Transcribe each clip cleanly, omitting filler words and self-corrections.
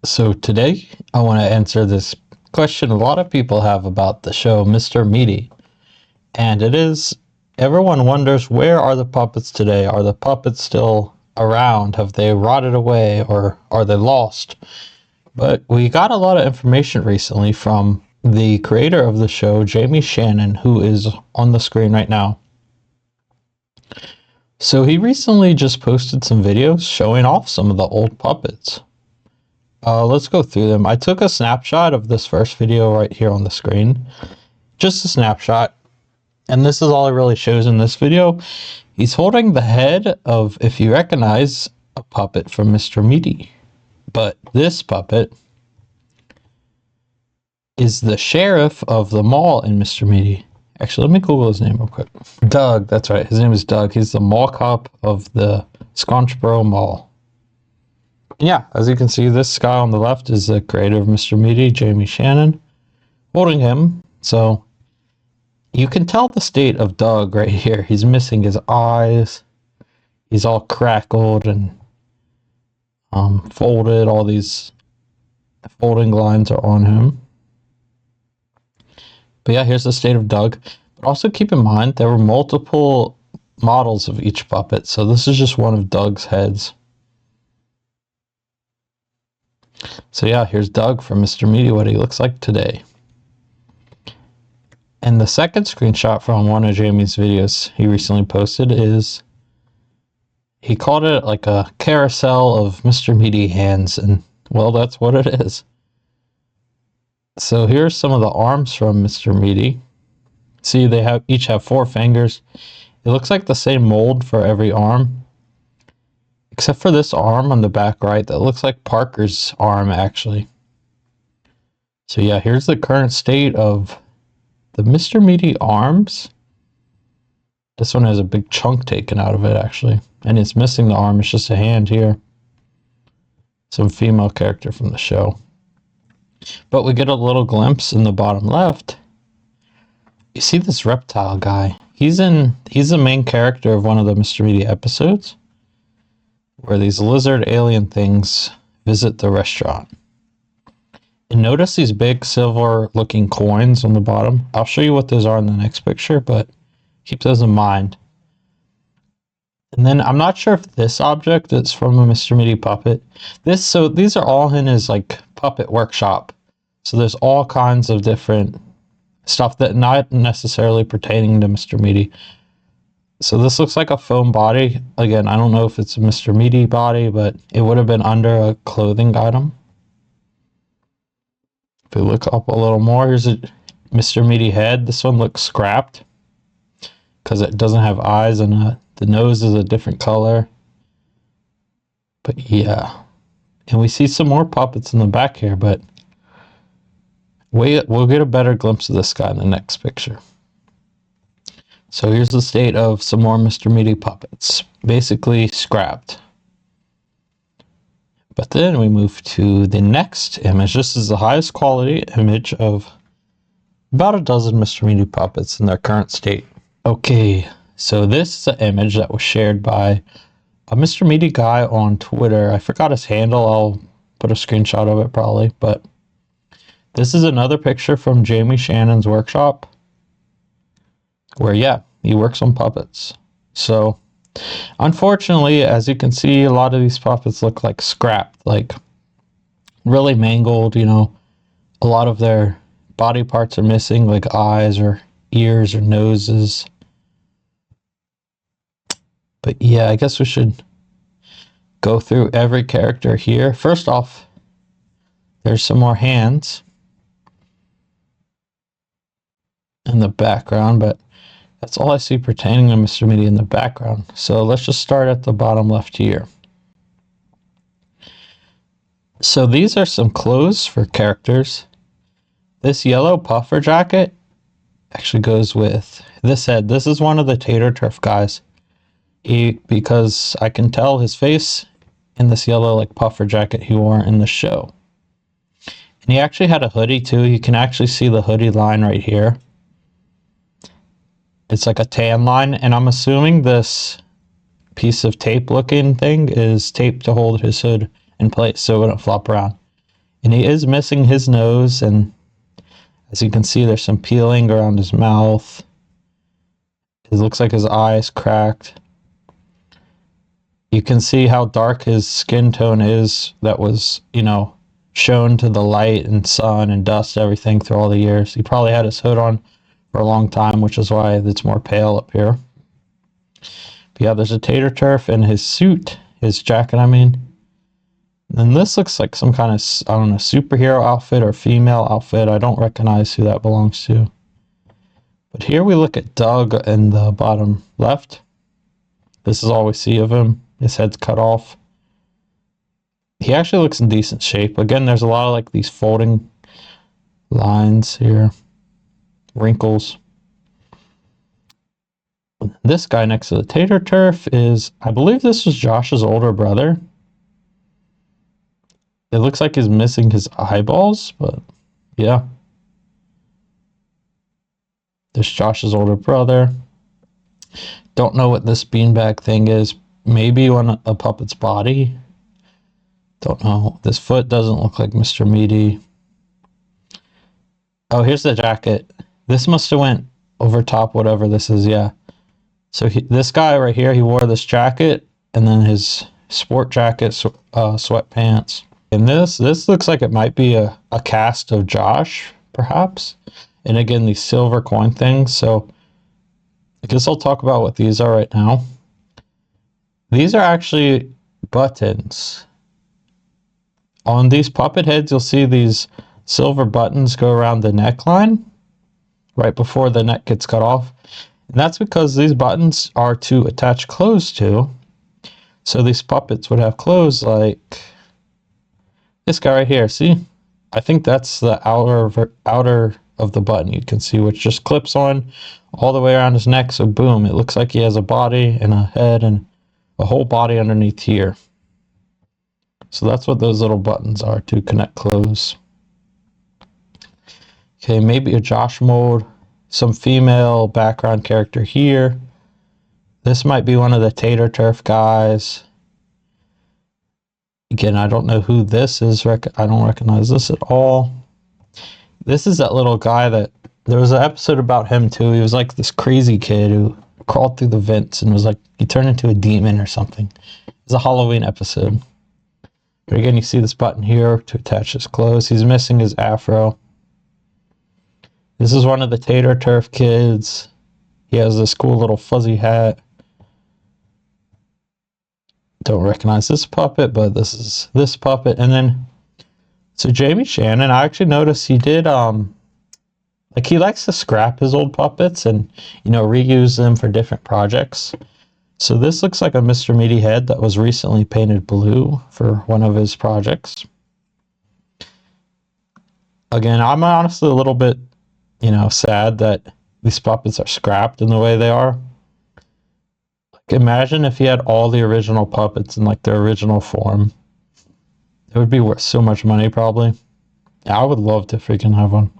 So today I want to answer this question a lot of people have about the show Mr. Meaty. And it is, everyone wonders, where are the puppets today? Are the puppets still around? Have they rotted away or are they lost? But we got a lot of information recently from the creator of the show, Jamie Shannon, who is on the screen right now. So he recently just posted some videos showing off some of the old puppets. Let's go through them. I took a snapshot of this first video right here on the screen. Just a snapshot. And this is all it really shows in this video. He's holding the head of, if you recognize, a puppet from Mr. Meaty. But this puppet is the sheriff of the mall in Mr. Meaty. Actually, let me Google his name real quick. Doug, that's right. His name is Doug. He's the mall cop of the Scunchboro Mall. Yeah, as you can see, this guy on the left is the creator of Mr. Meaty, Jamie Shannon, holding him. So you can tell the state of Doug right here. He's missing his eyes. He's all crackled and folded. All these folding lines are on him. But yeah, here's the state of Doug. But also keep in mind, there were multiple models of each puppet. So this is just one of Doug's heads. So yeah, here's Doug from Mr. Meaty, what he looks like today. And the second screenshot from one of Jamie's videos he recently posted is, he called it like a carousel of Mr. Meaty hands, and well, that's what it is. So here's some of the arms from Mr. Meaty. See, they each have 4 fingers. It looks like the same mold for every arm, except for this arm on the back right that looks like Parker's arm, actually. So yeah, here's the current state of the Mr. Meaty arms. This one has a big chunk taken out of it, actually. And it's missing the arm, it's just a hand here. Some female character from the show. But we get a little glimpse in the bottom left. You see this reptile guy. He's the main character of one of the Mr. Meaty episodes, where these lizard alien things visit the restaurant. And notice these big silver looking coins on the bottom. I'll show you what those are in the next picture, but keep those in mind. And then I'm not sure if this object is from a Mr. Meaty puppet. So these are all in his like puppet workshop. So there's all kinds of different stuff that not necessarily pertaining to Mr. Meaty. So this looks like a foam body. Again, I don't know if it's a Mr. Meaty body, but it would have been under a clothing item. If we look up a little more, here's a Mr. Meaty head. This one looks scrapped because it doesn't have eyes, and the nose is a different color. But yeah, and we see some more puppets in the back here, but we'll get a better glimpse of this guy in the next picture. So here's the state of some more Mr. Meaty puppets, basically scrapped. But then we move to the next image. This is the highest quality image of about a dozen Mr. Meaty puppets in their current state. Okay, so this is an image that was shared by a Mr. Meaty guy on Twitter. I forgot his handle. I'll put a screenshot of it probably. But this is another picture from Jamie Shannon's workshop, where yeah, he works on puppets. So unfortunately, as you can see, a lot of these puppets look like scrapped, like really mangled, you know. A lot of their body parts are missing, like eyes or ears or noses. But yeah, I guess we should go through every character here. First off, there's some more hands in the background, but that's all I see pertaining to Mr. Meaty in the background. So let's just start at the bottom left here. So these are some clothes for characters. This yellow puffer jacket actually goes with this head. This is one of the Tater Turf guys. Because I can tell his face in this yellow like puffer jacket he wore in the show. And he actually had a hoodie too. You can actually see the hoodie line right here. It's like a tan line, and I'm assuming this piece of tape looking thing is taped to hold his hood in place so it wouldn't flop around. And he is missing his nose, and as you can see, there's some peeling around his mouth. It looks like his eye is cracked. You can see how dark his skin tone is that was, shown to the light and sun and dust, everything through all the years. He probably had his hood on for a long time, which is why it's more pale up here. But yeah, there's a tater turf in his suit, his jacket, I mean. And this looks like some kind of, I don't know, superhero outfit or female outfit. I don't recognize who that belongs to. But here we look at Doug in the bottom left. This is all we see of him. His head's cut off. He actually looks in decent shape. Again, there's a lot of like these folding lines here. Wrinkles. This guy next to the tater turf is, I believe this was Josh's older brother. It looks like he's missing his eyeballs, but yeah. There's Josh's older brother. Don't know what this beanbag thing is. Maybe on a puppet's body. Don't know. This foot doesn't look like Mr. Meaty. Oh, here's the jacket. This must have went over top whatever this is, yeah. So this guy right here, he wore this jacket and then his sport jacket, sweatpants. And this looks like it might be a cast of Josh, perhaps. And again, these silver coin things. So I guess I'll talk about what these are right now. These are actually buttons. On these puppet heads, you'll see these silver buttons go around the neckline right before the neck gets cut off. And that's because these buttons are to attach clothes to. So these puppets would have clothes like this guy right here. See? I think that's the outer of the button you can see, which just clips on all the way around his neck. So boom, it looks like he has a body and a head and a whole body underneath here. So that's what those little buttons are, to connect clothes. Okay, maybe a Josh mold. Some female background character here. This might be one of the tater turf guys. Again, I don't know who this is. I don't recognize this at all. This is that little guy that, there was an episode about him too. He was like this crazy kid who crawled through the vents and was like, he turned into a demon or something. It's a Halloween episode. But again, you see this button here to attach his clothes. He's missing his afro. This is one of the tater turf kids. He has this cool little fuzzy hat. Don't recognize this puppet, but this is this puppet. And then, so Jamie Shannon, I actually noticed he did, like he likes to scrap his old puppets and, reuse them for different projects. So this looks like a Mr. Meaty head that was recently painted blue for one of his projects. Again, I'm honestly a little bit, sad that these puppets are scrapped in the way they are. Like, imagine if he had all the original puppets in like their original form. It would be worth so much money, probably. Yeah, I would love to freaking have one.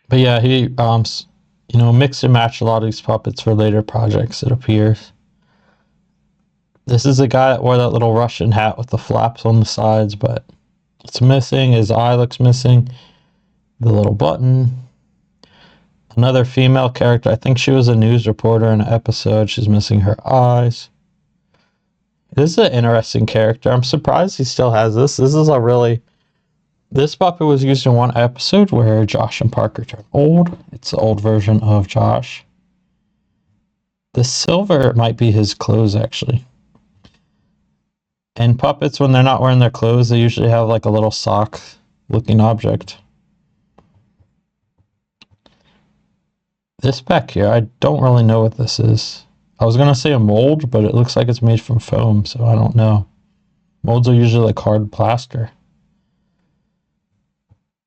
But yeah, he, mixed and matched a lot of these puppets for later projects, it appears. This is the guy that wore that little Russian hat with the flaps on the sides, but it's missing. His eye looks missing. The little button. Another female character. I think she was a news reporter in an episode. She's missing her eyes. This is an interesting character. I'm surprised he still has this. This puppet was used in one episode where Josh and Parker turn old. It's the old version of Josh. The silver might be his clothes, actually. And puppets, when they're not wearing their clothes, they usually have like a little sock-looking object. This back here, I don't really know what this is. I was going to say a mold, but it looks like it's made from foam, so I don't know. Molds are usually like hard plaster.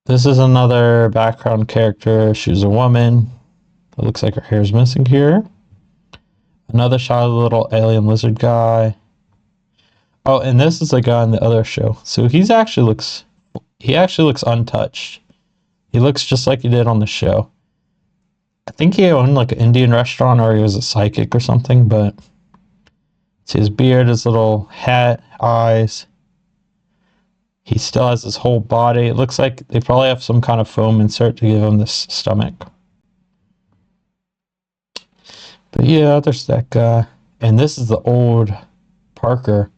This is another background character. She's a woman. It looks like her hair is missing here. Another shot of the little alien lizard guy. Oh, and this is the guy in the other show. So he actually looks untouched. He looks just like he did on the show. I think he owned like an Indian restaurant or he was a psychic or something, but it's his beard, his little hat, eyes. He still has his whole body. It looks like they probably have some kind of foam insert to give him this stomach. But yeah, there's that guy. And this is the old Parker.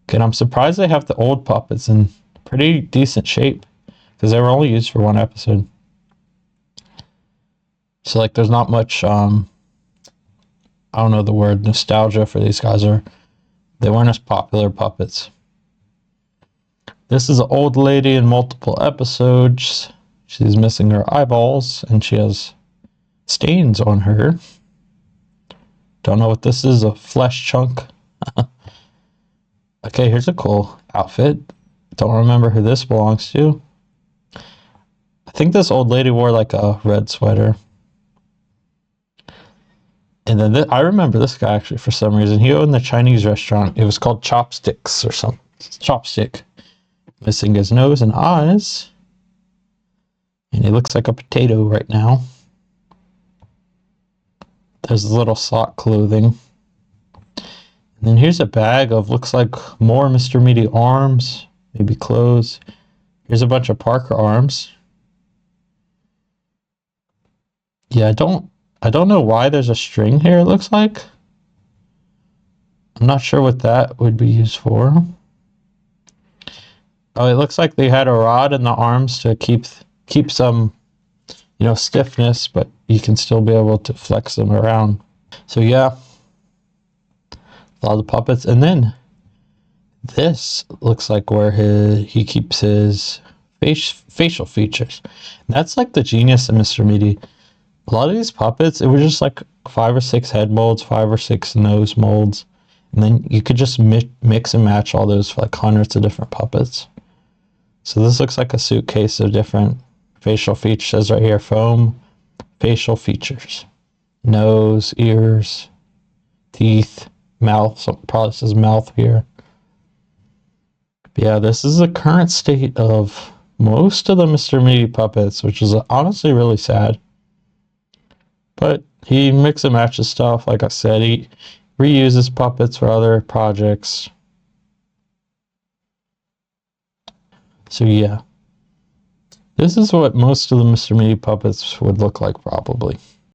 And I'm surprised they have the old puppets in pretty decent shape, because they were only used for one episode. So like there's not much I don't know the word, nostalgia for these guys, or they weren't as popular puppets. This is an old lady in multiple episodes. She's missing her eyeballs and she has stains on her. Don't know what this is, a flesh chunk. Okay, here's a cool outfit. Don't remember who this belongs to. I think this old lady wore like a red sweater. And then I remember this guy actually for some reason. He owned the Chinese restaurant. It was called Chopsticks or something. Chopstick. Missing his nose and eyes. And he looks like a potato right now. There's a little sock clothing. And then here's a bag of, looks like more Mr. Meaty arms. Maybe clothes. Here's a bunch of Parker arms. Yeah, I don't know why there's a string here, it looks like. I'm not sure what that would be used for. Oh, it looks like they had a rod in the arms to keep some, stiffness, but you can still be able to flex them around. So yeah, a lot of the puppets. And then this looks like where he keeps his facial features. And that's like the genius of Mr. Meaty. A lot of these puppets, it was just like 5 or 6 head molds, 5 or 6 nose molds. And then you could just mix and match all those for like hundreds of different puppets. So this looks like a suitcase of different facial features. It says right here, foam, facial features. Nose, ears, teeth, mouth. So probably says mouth here. But yeah, this is the current state of most of the Mr. Meaty puppets, which is honestly really sad. But he mix and matches stuff. Like I said, he reuses puppets for other projects. So yeah, this is what most of the Mr. Meaty puppets would look like probably.